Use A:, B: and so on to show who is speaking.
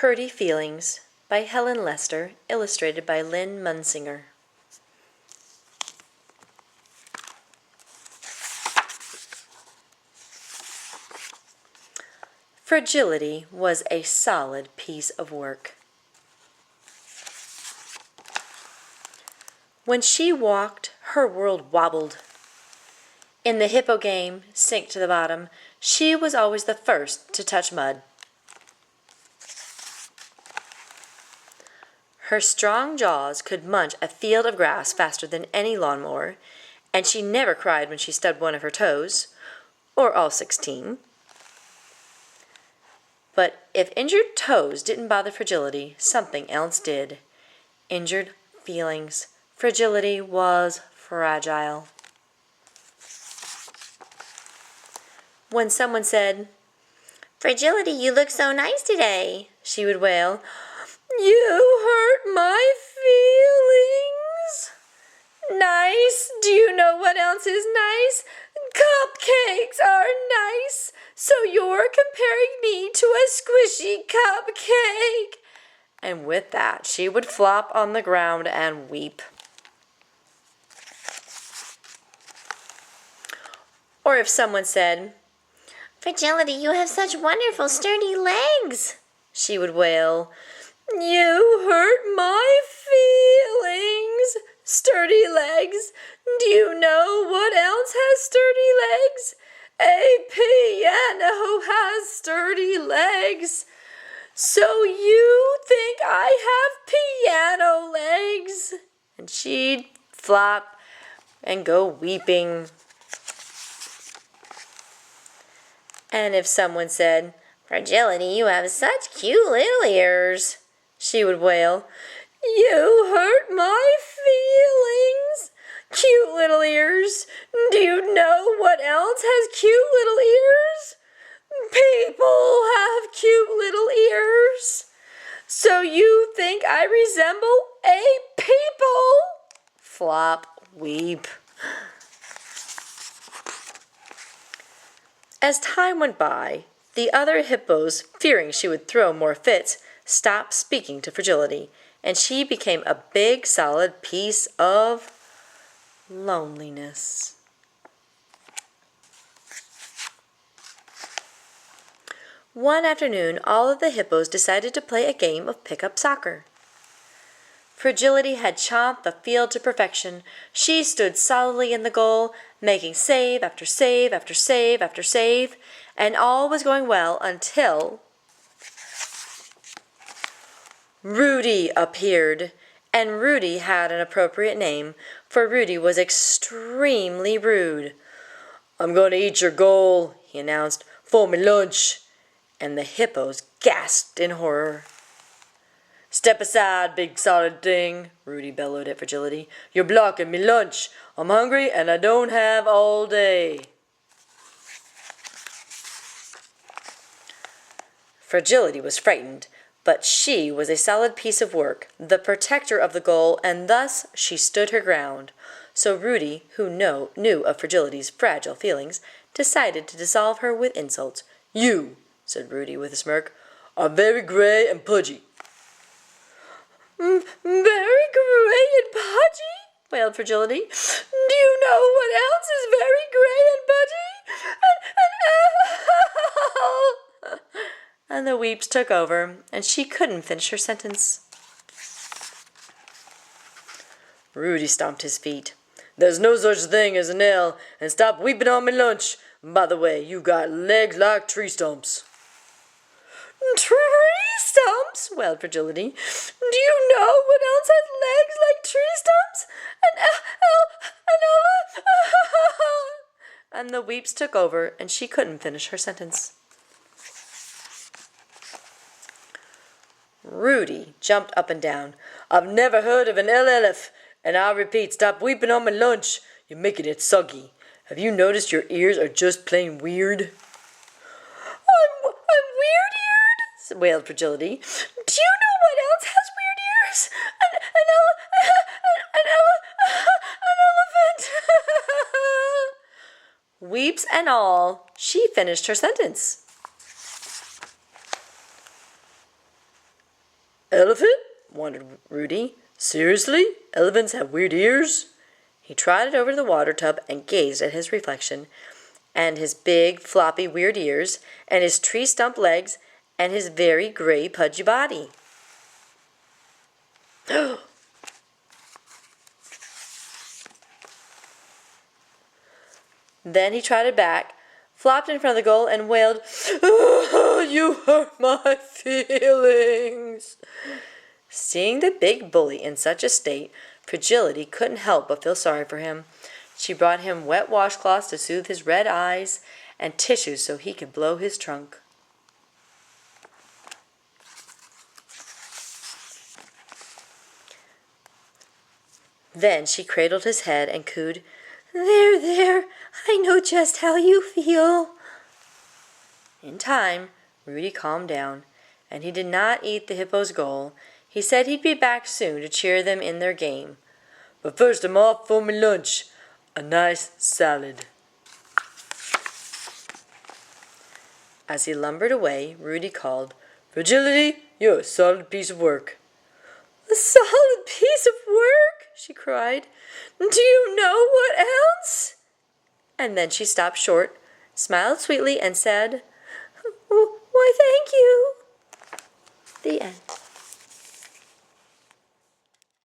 A: Hurty Feelings by Helen Lester, illustrated by Lynn Munsinger. Fragility was a solid piece of work. When she walked, her world wobbled. In the hippo game, sink to the bottom, she was always the first to touch mud. Her strong jaws could munch a field of grass faster than any lawnmower, and she never cried when she stubbed one of her toes, or all 16. But if injured toes didn't bother Fragility, something else did. Injured feelings. Fragility was fragile. When someone said, "Fragility, you look so nice today," she would wail, "You hurt my feelings." Nice? Do you know what else is nice? Cupcakes are nice. So you're comparing me to a squishy cupcake. And with that, she would flop on the ground and weep. Or if someone said, "Fragility, you have such wonderful sturdy legs," she would wail, "You hurt my feelings." Sturdy legs. Do you know what else has sturdy legs? A piano has sturdy legs. So you think I have piano legs? And she'd flop and go weeping. And if someone said, "Fragility, you have such cute little ears," she would wail, "You hurt my feelings." Cute little ears. Do you know what else has cute little ears? People have cute little ears. So you think I resemble a people? Flop, weep. As time went by, the other hippos, fearing she would throw more fits, stopped speaking to Fragility, and she became a big, solid piece of loneliness. One afternoon, all of the hippos decided to play a game of pick-up soccer. Fragility had chomped the field to perfection. She stood solidly in the goal, making save after save after save after save, and all was going well until Rudy appeared. And Rudy had an appropriate name, for Rudy was extremely rude. "I'm going to eat your goal," he announced, "for me lunch." And the hippos gasped in horror. "Step aside, big solid thing," Rudy bellowed at Fragility. "You're blocking me lunch. I'm hungry and I don't have all day." Fragility was frightened, but she was a solid piece of work, the protector of the goal, and thus she stood her ground. So Rudy, who knew of Fragility's fragile feelings, decided to dissolve her with insults. "You," said Rudy with a smirk, "are very gray and pudgy." "Very gray and pudgy?" wailed Fragility. "Do you know what else is very gray and pudgy? And the weeps took over, and she couldn't finish her sentence. Rudy stomped his feet. "There's no such thing as an L, and stop weeping on me lunch. By the way, you got legs like tree stumps." "Tree stumps?" wailed Fragility. "Do you know what else has legs like tree stumps? And the weeps took over, and she couldn't finish her sentence. Rudy jumped up and down. "I've never heard of an LLF, and I repeat, stop weeping on my lunch. You're making it soggy. Have you noticed your ears are just plain weird?" I'm weird-eared?" wailed Fragility. "Do you know what else has weird ears? An elephant." Weeps and all, she finished her sentence. Elephant? Wondered Rudy. Seriously? Elephants have weird ears? He trotted over to the water tub and gazed at his reflection, and his big, floppy, weird ears, and his tree stump legs, and his very gray, pudgy body. Then he trotted back, flopped in front of the goal, and wailed, "Oh, you hurt my feelings." Seeing the big bully in such a state, Fragility couldn't help but feel sorry for him. She brought him wet washcloths to soothe his red eyes and tissues so he could blow his trunk. Then she cradled his head and cooed, "There, there, I know just how you feel." In time, Rudy calmed down, and he did not eat the hippo's goal. He said he'd be back soon to cheer them in their game. "But first I'm off for my lunch, a nice salad." As he lumbered away, Rudy called, "Fragility, you're a solid piece of work." "A solid piece of work?" she cried. "Do you know what else?" And then she stopped short, smiled sweetly, and said, "Why, thank you." The end.